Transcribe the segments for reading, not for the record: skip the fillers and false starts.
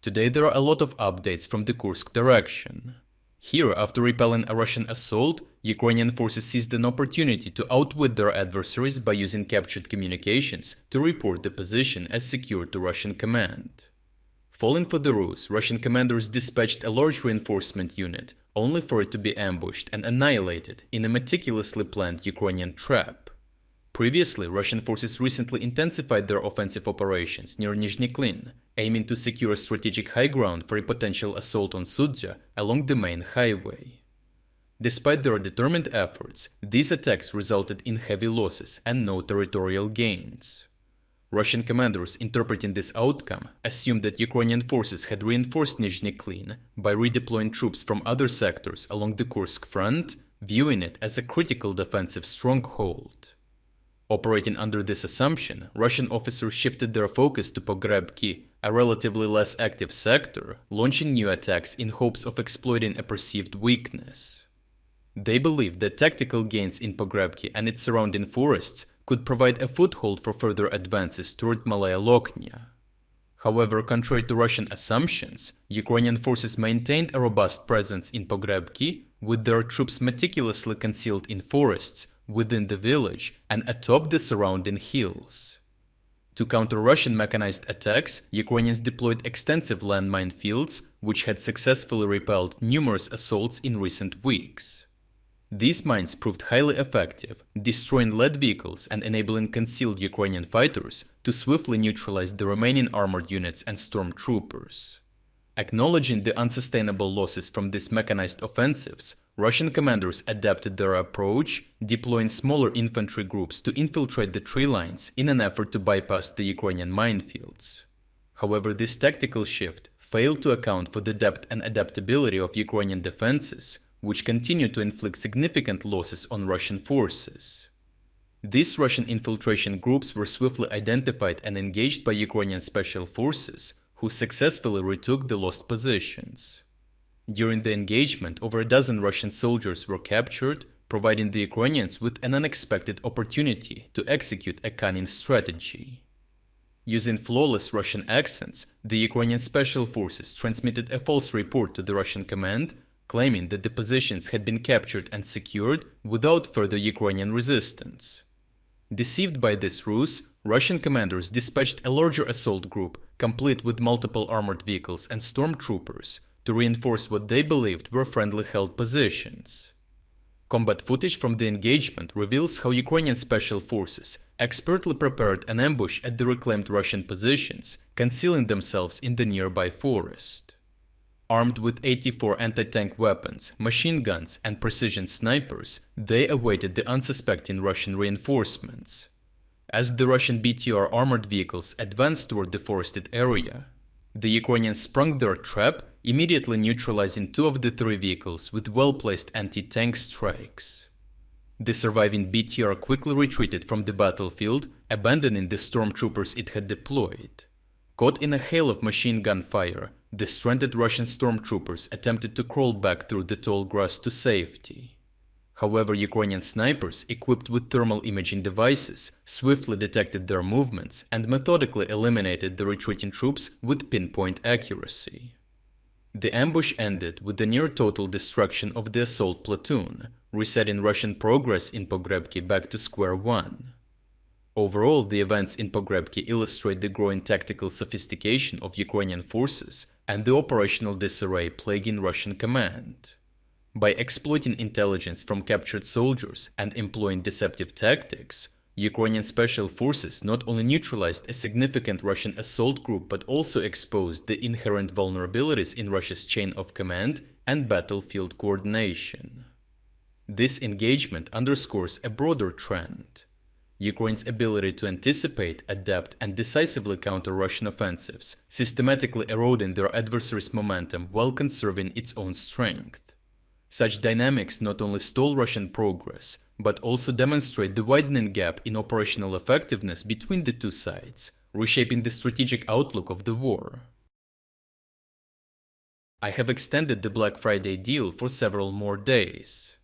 Today there are a lot of updates from the Kursk direction. Here, after repelling a Russian assault, Ukrainian forces seized an opportunity to outwit their adversaries by using captured communications to report the position as secure to Russian command. Falling for the ruse, Russian commanders dispatched a large reinforcement unit, only for it to be ambushed and annihilated in a meticulously planned Ukrainian trap. Previously, Russian forces recently intensified their offensive operations near Nizhny Klin, aiming to secure strategic high ground for a potential assault on Sudzha along the main highway. Despite their determined efforts, these attacks resulted in heavy losses and no territorial gains. Russian commanders interpreting this outcome assumed that Ukrainian forces had reinforced Nizhny Klin by redeploying troops from other sectors along the Kursk front, viewing it as a critical defensive stronghold. Operating under this assumption, Russian officers shifted their focus to Pogrebki, a relatively less active sector, launching new attacks in hopes of exploiting a perceived weakness. They believed that tactical gains in Pogrebki and its surrounding forests could provide a foothold for further advances toward Malaya Lokhnya. However, contrary to Russian assumptions, Ukrainian forces maintained a robust presence in Pogrebki, with their troops meticulously concealed in forests, within the village, and atop the surrounding hills. To counter Russian mechanized attacks, Ukrainians deployed extensive landmine fields, which had successfully repelled numerous assaults in recent weeks. These mines proved highly effective, destroying lead vehicles and enabling concealed Ukrainian fighters to swiftly neutralize the remaining armored units and stormtroopers. Acknowledging the unsustainable losses from these mechanized offensives, Russian commanders adapted their approach, deploying smaller infantry groups to infiltrate the tree lines in an effort to bypass the Ukrainian minefields. However, this tactical shift failed to account for the depth and adaptability of Ukrainian defenses, which continued to inflict significant losses on Russian forces. These Russian infiltration groups were swiftly identified and engaged by Ukrainian special forces, who successfully retook the lost positions. During the engagement, over a dozen Russian soldiers were captured, providing the Ukrainians with an unexpected opportunity to execute a cunning strategy. Using flawless Russian accents, the Ukrainian special forces transmitted a false report to the Russian command, claiming that the positions had been captured and secured without further Ukrainian resistance. Deceived by this ruse, Russian commanders dispatched a larger assault group, complete with multiple armored vehicles and stormtroopers, to reinforce what they believed were friendly held positions. Combat footage from the engagement reveals how Ukrainian special forces expertly prepared an ambush at the reclaimed Russian positions, concealing themselves in the nearby forest. Armed with 84 anti-tank weapons, machine guns, and precision snipers, they awaited the unsuspecting Russian reinforcements. As the Russian BTR armored vehicles advanced toward the forested area, the Ukrainians sprung their trap, immediately neutralizing 2 of the 3 vehicles with well-placed anti-tank strikes. The surviving BTR quickly retreated from the battlefield, abandoning the stormtroopers it had deployed. Caught in a hail of machine gun fire, the stranded Russian stormtroopers attempted to crawl back through the tall grass to safety. However, Ukrainian snipers, equipped with thermal imaging devices, swiftly detected their movements and methodically eliminated the retreating troops with pinpoint accuracy. The ambush ended with the near-total destruction of the assault platoon, resetting Russian progress in Pogrebki back to square one. Overall, the events in Pogrebki illustrate the growing tactical sophistication of Ukrainian forces and the operational disarray plaguing Russian command. By exploiting intelligence from captured soldiers and employing deceptive tactics, Ukrainian special forces not only neutralized a significant Russian assault group but also exposed the inherent vulnerabilities in Russia's chain of command and battlefield coordination. This engagement underscores a broader trend. Ukraine's ability to anticipate, adapt, and decisively counter Russian offensives, systematically eroding their adversaries' momentum while conserving its own strength. Such dynamics not only stall Russian progress, but also demonstrate the widening gap in operational effectiveness between the two sides, reshaping the strategic outlook of the war. I have extended the Black Friday deal for several more days.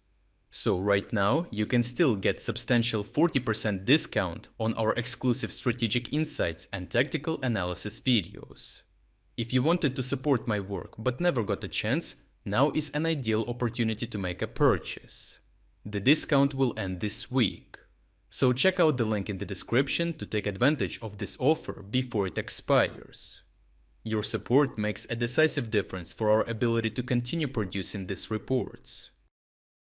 So right now, you can still get substantial 40% discount on our exclusive strategic insights and tactical analysis videos. If you wanted to support my work but never got a chance, now is an ideal opportunity to make a purchase. The discount will end this week, so check out the link in the description to take advantage of this offer before it expires. Your support makes a decisive difference for our ability to continue producing these reports.